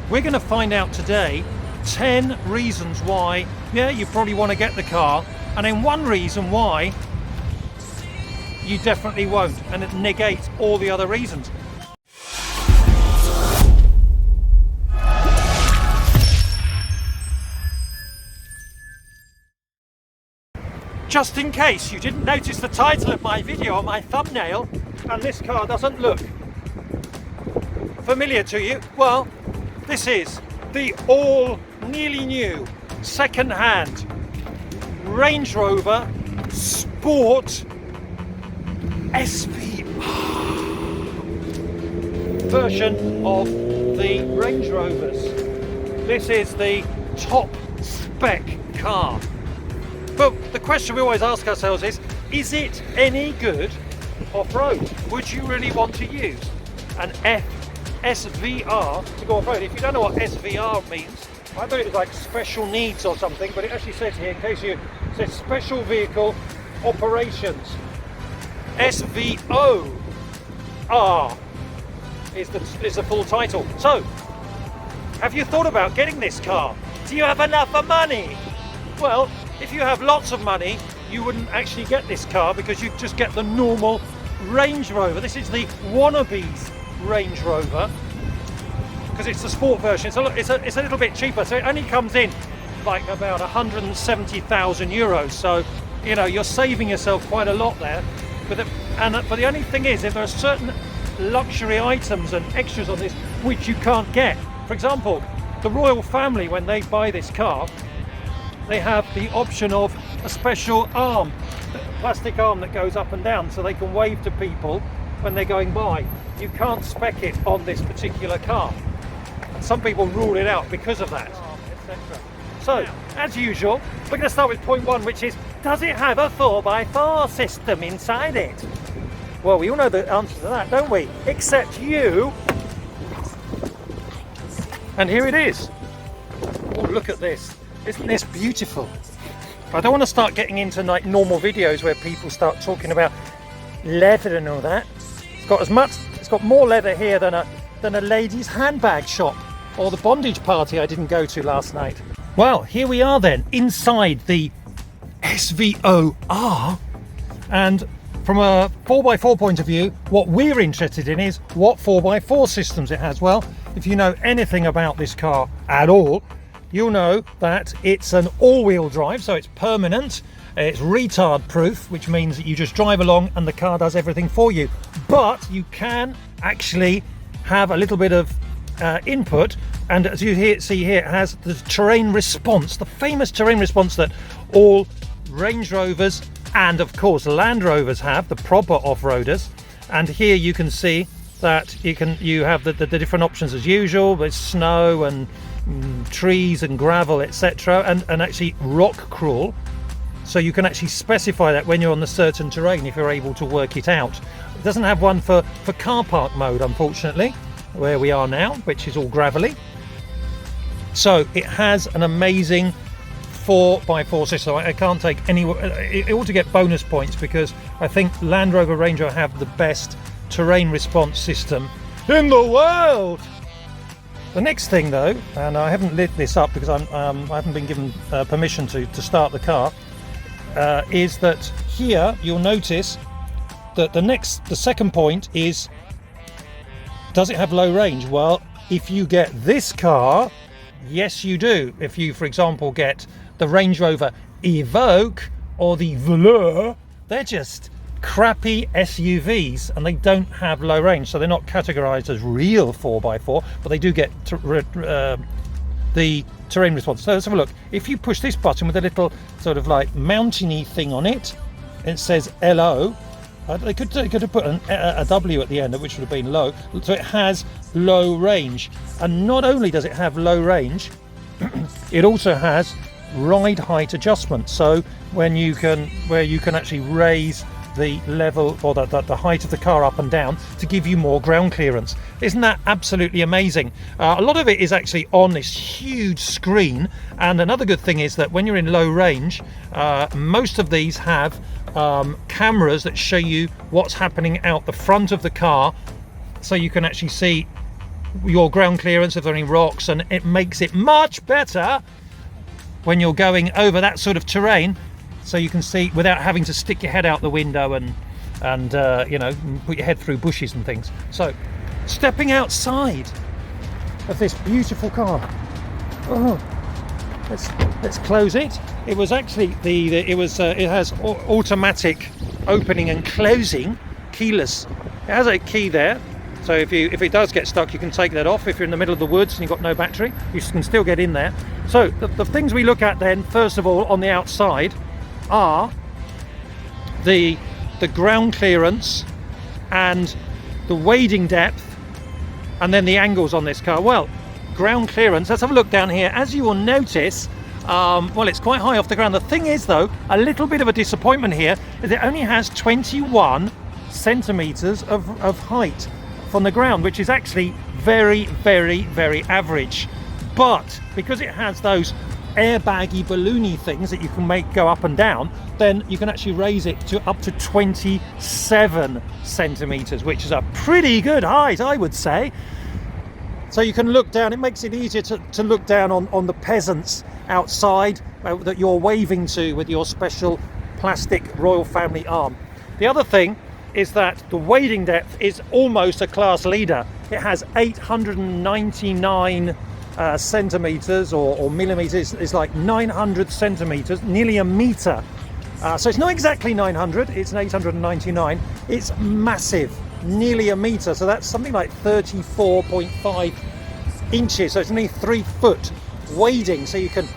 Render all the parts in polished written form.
We're going to find out today 10 reasons why, yeah, you probably want to get the car, and then one reason why you definitely won't, and it negates all the other reasons. Just in case you didn't notice the title of my video on my thumbnail, and this car doesn't look familiar to you, well, this is the all nearly new second-hand Range Rover Sport SVR version of the Range Rovers. This is the top spec car. But the question we always ask ourselves is it any good off-road? Would you really want to use an SVR to go off-road? If you don't know what SVR means, I thought it was like special needs or something, but it actually says here, in case you, it says special vehicle operations. SVOR is the full title. So, have you thought about getting this car? Do you have enough money? Well, if you have lots of money, you wouldn't actually get this car because you'd just get the normal Range Rover. This is the wannabee's Range Rover because it's the sport version. It's a little bit cheaper, so it only comes in like about 170,000 euros. So, you know, you're saving yourself quite a lot there. But the only thing is, if there are certain luxury items and extras on this which you can't get. For example, the royal family, when they buy this car, they have the option of a special arm, a plastic arm that goes up and down so they can wave to people when they're going by. You can't spec it on this particular car. And some people rule it out because of that, etc. So, as usual, we're going to start with point one, which is, does it have a 4x4 system inside it? Well, we all know the answer to that, don't we? Except you. And here it is. Oh, look at this. Isn't this beautiful? I don't want to start getting into like normal videos where people start talking about leather and all that. It's got more leather here than a ladies' handbag shop or the bondage party I didn't go to last night. Well, here we are then inside the SVOR, and from a 4x4 point of view, what we're interested in is what 4x4 systems it has. Well, if you know anything about this car at all, you'll know that it's an all-wheel drive, so it's permanent, it's retard proof, which means that you just drive along and the car does everything for you. But you can actually have a little bit of input, and as you see here, it has the terrain response, the famous terrain response that all Range Rovers and of course Land Rovers have, the proper off-roaders. And here you can see that you have the different options as usual, with snow and trees and gravel, etc., and actually rock crawl, so you can actually specify that when you're on the certain terrain if you're able to work it out. It doesn't have one for car park mode, unfortunately, where we are now, which is all gravelly. So it has an amazing 4x4 system. I can't take any, it ought to get bonus points because I think Land Rover Range Rover have the best terrain response system in the world. The next thing though, and I haven't lit this up because I haven't been given permission to start the car, is that here you'll notice that the second point is, does it have low range? Well, if you get this car, yes you do. If you, for example, get the Range Rover Evoque or the Velour, they're just crappy SUVs and they don't have low range, so they're not categorized as real 4x4, but they do get the terrain response. So let's have a look. If you push this button with a little sort of like mountainy thing on it, it says LO. They could have put a W at the end, which would have been low. So it has low range, and not only does it have low range, it also has ride height adjustment. So where you can actually raise the level or the height of the car up and down to give you more ground clearance. Isn't that absolutely amazing? A lot of it is actually on this huge screen, and another good thing is that when you're in low range, most of these have cameras that show you what's happening out the front of the car, so you can actually see your ground clearance if there are any rocks, and it makes it much better when you're going over that sort of terrain, so you can see without having to stick your head out the window and you know, put your head through bushes and things. So stepping outside of this beautiful car, let's close it. It was actually it has automatic opening and closing, keyless. It has a key there, so if it does get stuck, you can take that off. If you're in the middle of the woods and you've got no battery, you can still get in there. So the things we look at then, first of all, on the outside are the ground clearance and the wading depth, and then the angles on this car. Well, ground clearance, let's have a look down here. As you will notice, well, it's quite high off the ground. The thing is, though, a little bit of a disappointment here is it only has 21 centimeters of height from the ground, which is actually very, very, very average. But because it has those airbaggy balloony things that you can make go up and down, then you can actually raise it to up to 27 centimeters, which is a pretty good height, I would say. So you can look down. It makes it easier to look down on the peasants outside that you're waving to with your special plastic royal family arm. The other thing is that the wading depth is almost a class leader. It has 899 centimeters or millimeters. Is like 900 centimeters, nearly a meter. So it's not exactly 900, it's an 899. It's massive, nearly a meter. So that's something like 34.5 inches. So it's nearly 3 foot wading. So you can,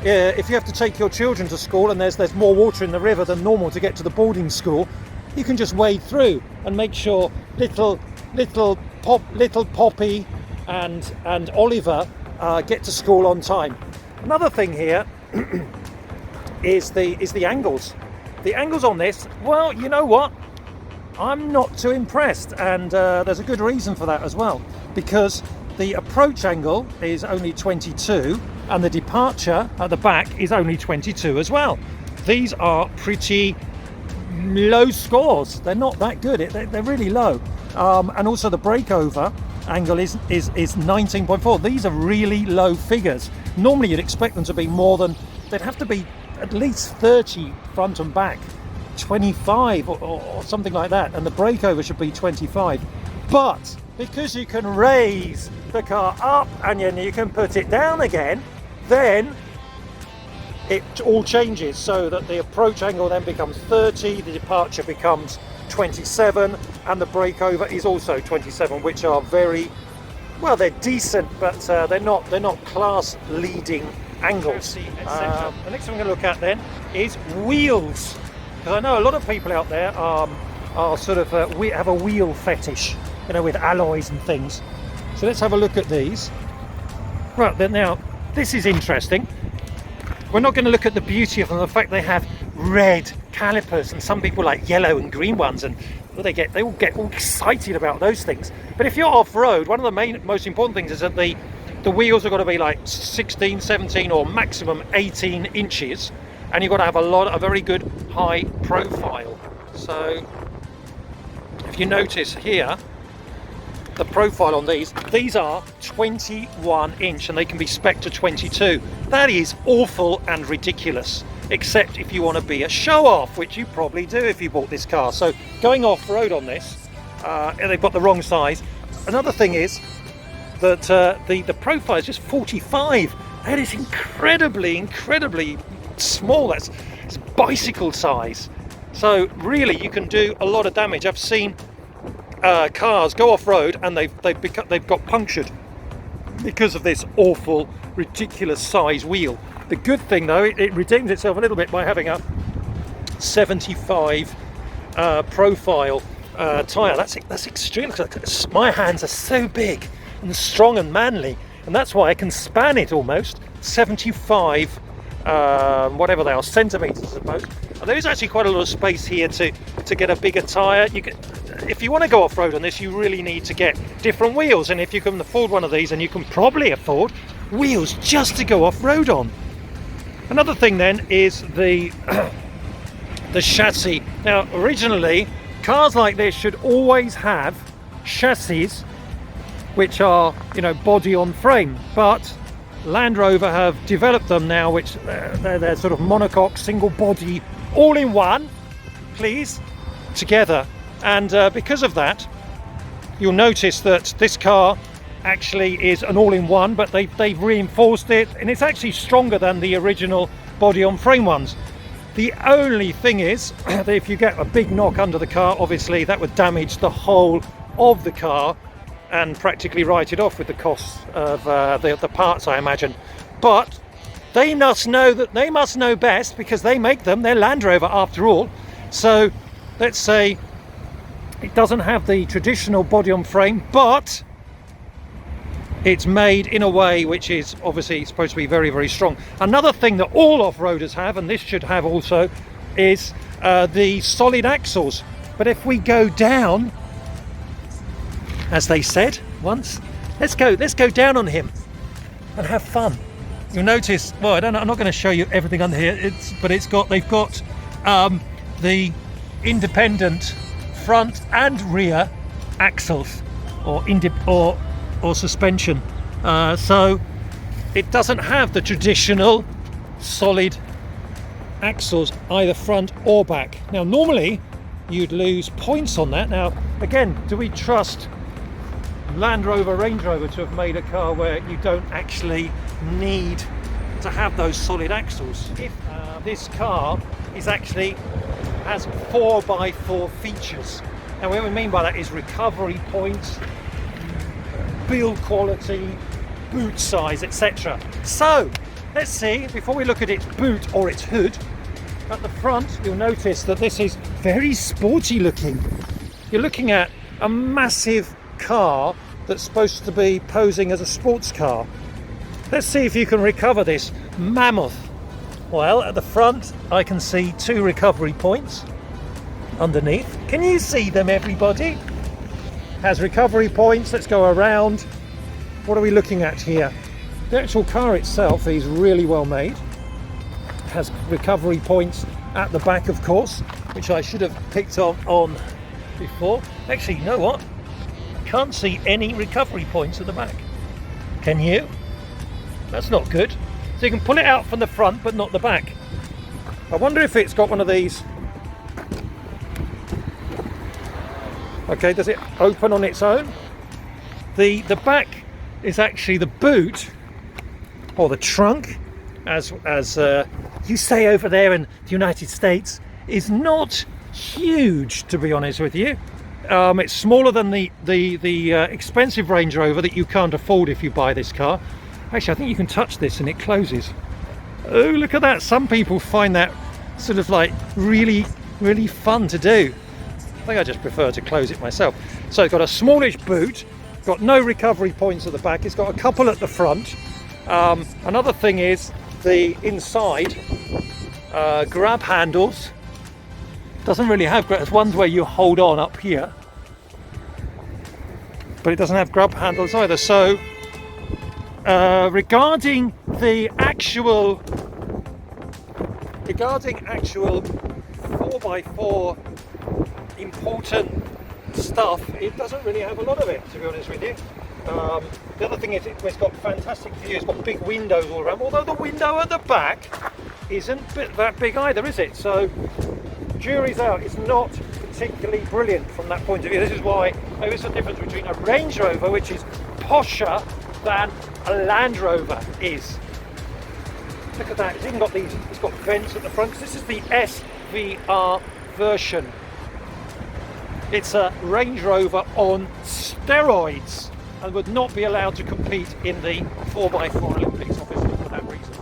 if you have to take your children to school and there's more water in the river than normal to get to the boarding school, you can just wade through and make sure little Poppy and Oliver get to school on time. Another thing here is the angles. The angles on this, well, you know what? I'm not too impressed, and there's a good reason for that as well, because the approach angle is only 22 and the departure at the back is only 22 as well. These are pretty low scores. They're not that good. They're really low. And also the breakover angle is 19.4. These are really low figures. Normally you'd expect them to be more than, they'd have to be at least 30 front and back, 25 or something like that, and the breakover should be 25. But because you can raise the car up and you can put it down again, then it all changes, so that the approach angle then becomes 30, the departure becomes 27, and the breakover is also 27, which are very, well, they're decent, but they're not class leading angles. The next thing I'm going to look at then is wheels, because I know a lot of people out there are sort of we have a wheel fetish, you know, with alloys and things. So let's have a look at these. Right then, now this is interesting. We're not going to look at the beauty of them, the fact they have red calipers, and some people like yellow and green ones, and they all get all excited about those things. But if you're off-road, one of the most important things is that the wheels are going to be like 16, 17 or maximum 18 inches, and you've got to have a very good high profile. So if you notice here, the profile on these are 21 inch, and they can be spec'd to 22. That is awful and ridiculous, except if you want to be a show-off, which you probably do if you bought this car. So going off-road on this, they've got the wrong size. Another thing is that the profile is just 45. That is incredibly small. It's bicycle size. So really you can do a lot of damage. I've seen cars go off-road and they've got punctured because of this awful, ridiculous size wheel. The good thing though, it redeems itself a little bit by having a 75 profile tyre. That's extreme. My hands are so big and strong and manly, and that's why I can span it almost 75 whatever they are, centimeters I suppose. And there is actually quite a lot of space here to get a bigger tyre. If you want to go off-road on this, you really need to get different wheels, and if you can afford one of these, and you can probably afford wheels just to go off-road on. Another thing then is the chassis. Now originally cars like this should always have chassis which are, you know, body on frame, but Land Rover have developed them now, which they're sort of monocoque, single body, all in one, please, together. And because of that, you'll notice that this car actually is an all-in-one, but they've reinforced it, and it's actually stronger than the original body on frame ones. The only thing is that if you get a big knock under the car, obviously that would damage the whole of the car and practically write it off with the costs of the parts, I imagine. But they must know best, because they make them. They're Land Rover after all. So let's say it doesn't have the traditional body on frame, but it's made in a way which is obviously supposed to be very, very strong. Another thing that all off-roaders have, and this should have also, is the solid axles. But if we go down, as they said once, let's go down on him and have fun. You'll notice, well, I'm not going to show you everything under here, they've got the independent front and rear axles, or suspension, so it doesn't have the traditional solid axles either front or back. Now normally you'd lose points on that. Now again, do we trust Land Rover, Range Rover to have made a car where you don't actually need to have those solid axles? If this car has 4x4 features. Now what we mean by that is recovery points, build quality, boot size, etc. So let's see, before we look at its boot or its hood, at the front you'll notice that this is very sporty looking. You're looking at a massive car that's supposed to be posing as a sports car. Let's see if you can recover this mammoth. Well, at the front I can see 2 recovery points underneath. Can you see them, everybody? Has recovery points. Let's go around. What are we looking at here? The actual car itself is really well made. It has recovery points at the back, of course, which I should have picked up on before. Actually, you know what? Can't see any recovery points at the back. Can you? That's not good. So you can pull it out from the front, but not the back. I wonder if it's got one of these. Okay, does it open on its own? The back is actually the boot, or the trunk, as you say over there in the United States, is not huge, to be honest with you. It's smaller than the expensive Range Rover that you can't afford if you buy this car. Actually, I think you can touch this and it closes. Oh, look at that. Some people find that sort of like really, really fun to do. I think I just prefer to close it myself. So it's got a smallish boot, got no recovery points at the back, it's got a couple at the front. Another thing is the inside grab handles. Doesn't really have grab, there's ones where you hold on up here, but it doesn't have grab handles either. So regarding actual 4x4 important stuff, it doesn't really have a lot of it, to be honest with you. The other thing is it's got fantastic view, it's got big windows all around, although the window at the back isn't that big either, is it? So jury's out, it's not particularly brilliant from that point of view. This is why maybe it's the difference between a Range Rover, which is posher, than a Land Rover is. Look at that, it's even got these, it's got vents at the front. This is the SVR version. It's a Range Rover on steroids and would not be allowed to compete in the 4x4 Olympics, obviously, for that reason.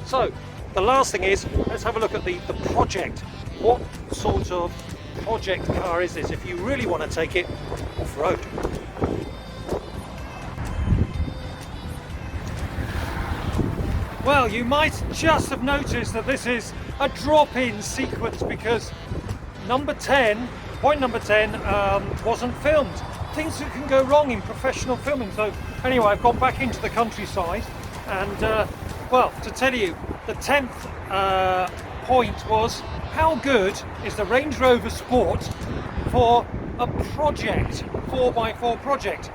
So the last thing is, let's have a look at the project. What sort of project car is this if you really want to take it off-road? Well, you might just have noticed that this is a drop-in sequence because point number 10 wasn't filmed. Things that can go wrong in professional filming. So anyway, I've gone back into the countryside and well, to tell you, the 10th point was, how good is the Range Rover Sport for a project, 4x4 project?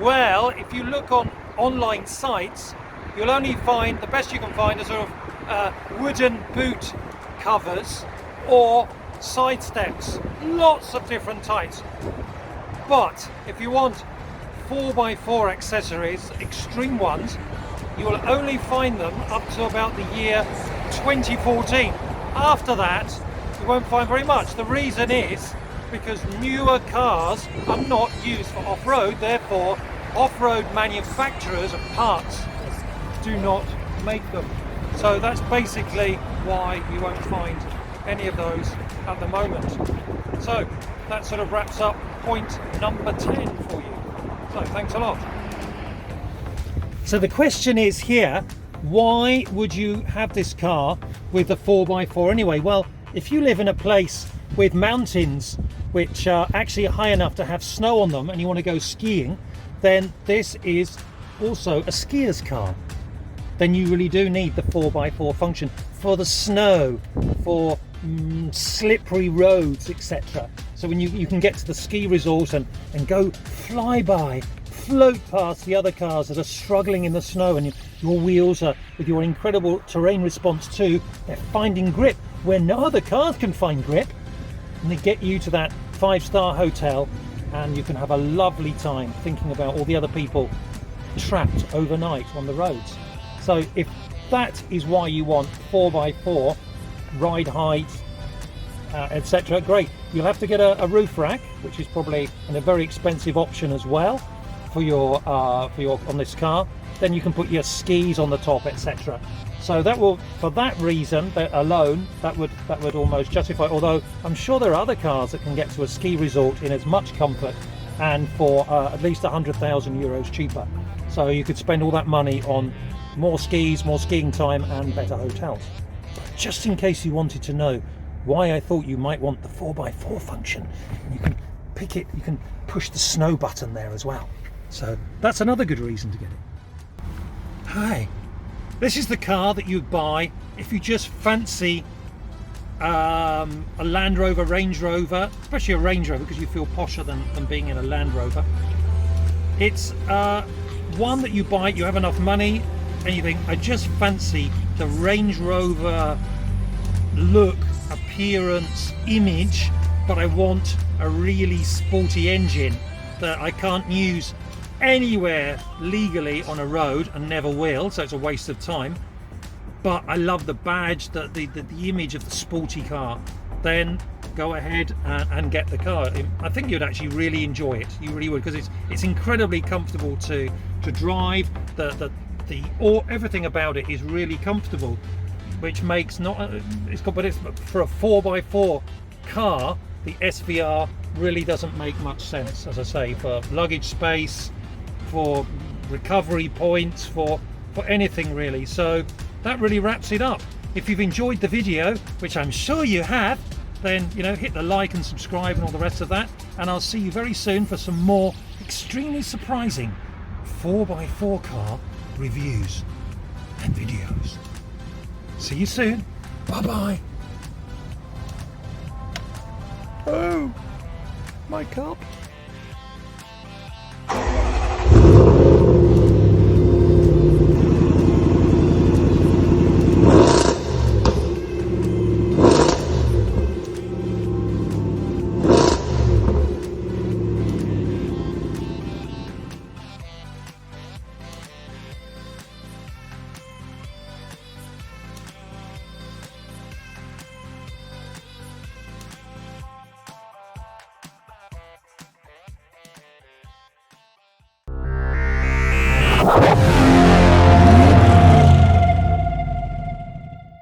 Well, if you look on online sites, you'll only find, the best you can find are sort of wooden boot covers or side steps, lots of different types. But if you want 4x4 accessories, extreme ones, you will only find them up to about the year 2014. After that, you won't find very much. The reason is because newer cars are not used for off-road, therefore off-road manufacturers of parts do not make them. So that's basically why you won't find any of those at the moment. So that sort of wraps up point number 10 for you. So thanks a lot. So the question is here, why would you have this car with the 4x4 anyway? Well, if you live in a place with mountains which are actually high enough to have snow on them and you want to go skiing, then this is also a skier's car. Then you really do need the 4x4 function for the snow, for slippery roads, etc. So when you can get to the ski resort and go fly by, float past the other cars that are struggling in the snow, and your wheels are, with your incredible terrain response too, they're finding grip where no other cars can find grip, and they get you to that 5-star hotel, and you can have a lovely time thinking about all the other people trapped overnight on the roads. So if that is why you want 4x4, ride height, etc., great. You'll have to get a roof rack, which is probably a very expensive option as well for your on this car. Then you can put your skis on the top, etc. So that will, for that reason that alone, that would almost justify. Although I'm sure there are other cars that can get to a ski resort in as much comfort and for at least 100,000 euros cheaper. So you could spend all that money on more skis, more skiing time, and better hotels. But just in case you wanted to know why I thought you might want the 4x4 function, you can pick it, you can push the snow button there as well. So that's another good reason to get it. Hi, this is the car that you'd buy if you just fancy a Land Rover, Range Rover, especially a Range Rover because you feel posher than being in a Land Rover. It's one that you buy, you have enough money and you think, I just fancy the Range Rover look, appearance, image, but I want a really sporty engine that I can't use anywhere legally on a road and never will, so it's a waste of time. But I love the badge, the image of the sporty car. Then go ahead and get the car. I think you'd actually really enjoy it. You really would, because it's incredibly comfortable to drive. Everything about it is really comfortable, which makes but for a 4x4 car, the SVR really doesn't make much sense, as I say, for luggage space, for recovery points, for anything really. So that really wraps it up. If you've enjoyed the video, which I'm sure you have, then hit the like and subscribe and all the rest of that, and I'll see you very soon for some more extremely surprising 4x4 car reviews and videos. See you soon. Bye bye. Oh, my cup.